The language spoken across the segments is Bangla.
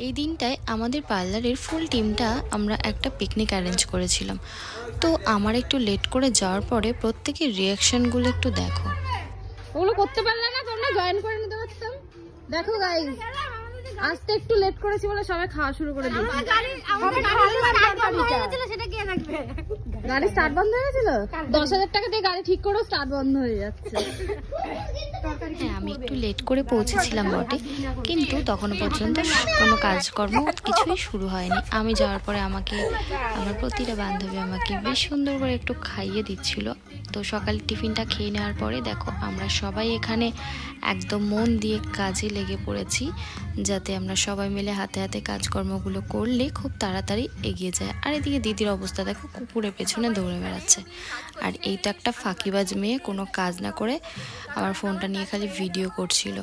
এই দিনটায় আমাদের পার্লারের ফুল টিমটা আমরা একটা পিকনিক অ্যারেঞ্জ করেছিলাম। তো আমার একটু লেট করে যাওয়ার পরে প্রত্যেকের রিয়াকশনগুলো একটু দেখো। ওগুলো করতে পারলে না তোমরা জয়েন করে নিতে পারতাম। দেখো গাইস, আজকে একটু লেট করেছি বলে সবাই খাওয়া শুরু করে দিয়েছে। গাড়ি স্টার্ট বন্ধ হয়ে গেছিল। 10,000 টাকা দিয়ে গাড়ি ঠিক করেও স্টার্ট বন্ধ হয়ে যাচ্ছে। হ্যাঁ, আমি একটু লেট করে পৌঁছেছিলাম বটে, কিন্তু তখন পর্যন্ত কোনো কাজকর্ম কিছুই শুরু হয়নি। আমি যাওয়ার পরে আমাকে আমার প্রতিটা বান্ধবী আমাকে বেশ সুন্দর করে একটু খাইয়ে দিচ্ছিল। তো সকালে টিফিনটা খেয়ে নেওয়ার পরে দেখো আমরা সবাই এখানে একদম মন দিয়ে কাজে লেগে পড়েছি, যাতে আমরা সবাই মিলে হাতে হাতে কাজকর্মগুলো করলে খুব তাড়াতাড়ি এগিয়ে যায়। আর এদিকে দিদির অবস্থা দেখো, কুকুরের পেছনে দৌড়ে বেড়াচ্ছে। আর এই তো একটা ফাঁকিবাজ মেয়ে, কোনো কাজ না করে আমার ফোনটা নিয়ে খালি ভিডিও করছিল।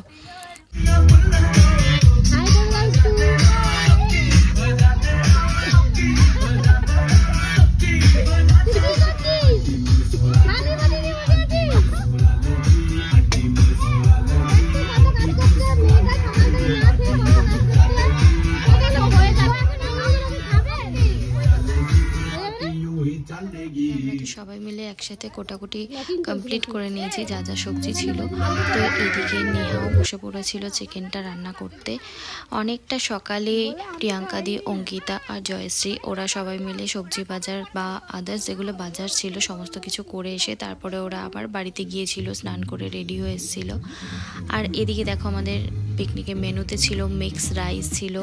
সবাই মিলে একসাথে কোটাকুটি কমপ্লিট করে নিয়েছি যা যা সবজি ছিল। তো এদিকে নেহাও বসে পড়েছিল চিকেনটা রান্না করতে। অনেকটা সকালে প্রিয়াঙ্কা দি, অঙ্কিতা আর জয়শ্রী ওরা সবাই মিলে সবজি বাজার বা আদার্স যেগুলো বাজার ছিল সমস্ত কিছু করে এসে তারপরে ওরা আবার বাড়িতে গিয়েছিল, স্নান করে রেডি হয়ে এসেছিল। আর এদিকে দেখো আমাদের পিকনিকের মেনুতে ছিল মিক্স রাইস, ছিল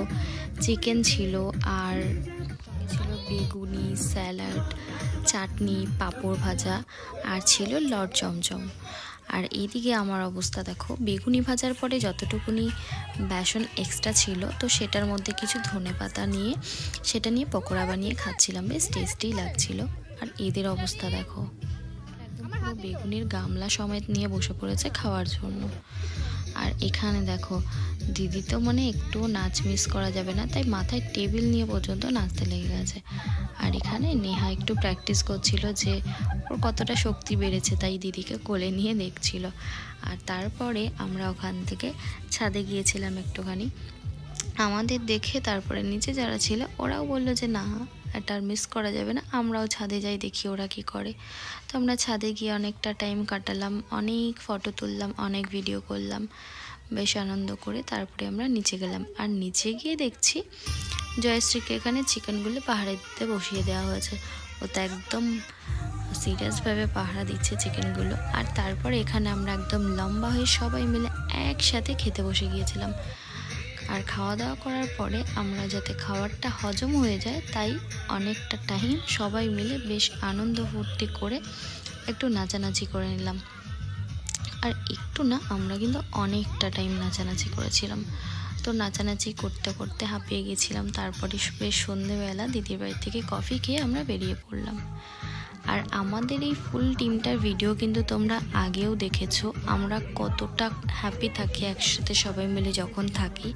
চিকেন, ছিল আর ছিল বেগুনি, স্যালাড, চাটনি, পাঁপড় ভাজা আর ছিল লড চমচম। আর এইদিকে আমার অবস্থা দেখো, বেগুনি ভাজার পরে যতটুকুনি বেসন এক্সট্রা ছিল তো সেটার মধ্যে কিছু ধনেপাতা নিয়ে সেটা নিয়ে পকোড়া বানিয়ে খাচ্ছিলাম, বেশ টেস্টি লাগছিল। আর এদের অবস্থা দেখো, একদম পুরো বেগুনির গামলা সমেত নিয়ে বসে পড়েছে খাওয়ার জন্য। আর এখানে দেখো দিদি তো মানে একটু নাচ মিস করা যাবে না, তাই মাথায় টেবিল নিয়ে পর্যন্ত নাচতে লেগে গেছে। আর এখানে নেহা একটু প্র্যাকটিস করছিল যে ওর কতটা শক্তি বেড়েছে, তাই দিদিকে কোলে নিয়ে দেখছিল। আর তারপরে আমরা ওখান থেকে ছাদে গিয়েছিলাম একটুখানি। আমাদের দেখে তারপরে নিচে যারা ছিল ওরাও বললো যে না, এটা আর মিস করা যাবে না, আমরাও ছাদে যাই দেখি ওরা কি করে। তো আমরা ছাদে গিয়ে অনেকটা টাইম কাটালাম, অনেক ফটো তুললাম, অনেক ভিডিও করলাম, বেশ আনন্দ করে তারপরে আমরা নিচে গেলাম। আর নিচে গিয়ে দেখছি জয়শ্রীকে এখানে চিকেনগুলো পাহারা দিতে বসিয়ে দেওয়া হয়েছে। ও তো একদম সিরিয়াসভাবে পাহারা দিচ্ছে চিকেনগুলো। আর তারপরে এখানে আমরা একদম লম্বা হয়ে সবাই মিলে একসাথে খেতে বসে গিয়েছিলাম। আর খাওয়া দাওয়া করার পরে আমরা যাতে খাবারটা হজম হয়ে যায় তাই অনেকটা টাইম সবাই মিলে বেশ আনন্দ ফুর্তি করে একটু নাচানাচি করে নিলাম। আর একটু না, আমরা কিন্তু অনেকটা টাইম নাচানাচি করেছিলাম। তো নাচানাচি করতে করতে হাঁপিয়ে গেছিলাম। তারপরে বেশ সন্ধেবেলা দিদির বাড়ি থেকে কফি খেয়ে আমরা বেরিয়ে পড়লাম। আর আমাদের এই ফুল টিমটার ভিডিও কিন্তু তোমরা আগেও দেখেছো, আমরা কতটা হ্যাপি থাকি একসাথে সবাই মিলে যখন থাকি।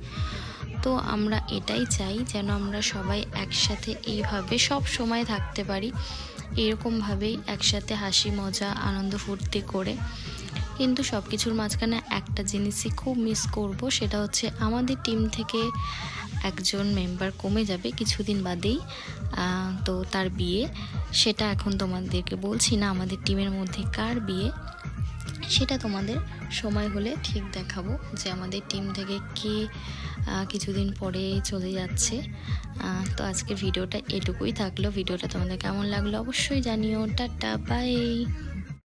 তো আমরা এটাই চাই যেন আমরা সবাই একসাথে এইভাবে সব সময় থাকতে পারি, এরকমভাবেই একসাথে হাসি মজা আনন্দ ফুর্তি করে। কিন্তু সব কিছুর মাঝখানে একটা জিনিসই খুব মিস করব, সেটা হচ্ছে আমাদের টিম থেকে একজন মেম্বার কমে যাবে কিছুদিন বাদেই। তো তার বিয়ে, সেটা এখন তোমাদেরকে বলছি না আমাদের টিমের মধ্যে কার বিয়ে, সেটা তোমাদের সময় হলে ঠিক দেখাবো যে আমাদের টিম থেকে কে কিছুদিন পরে চলে যাচ্ছে। তো আজকের ভিডিওটা এটুকুই থাকলো। ভিডিওটা তোমাদের কেমন লাগলো অবশ্যই জানিও। Tata, by.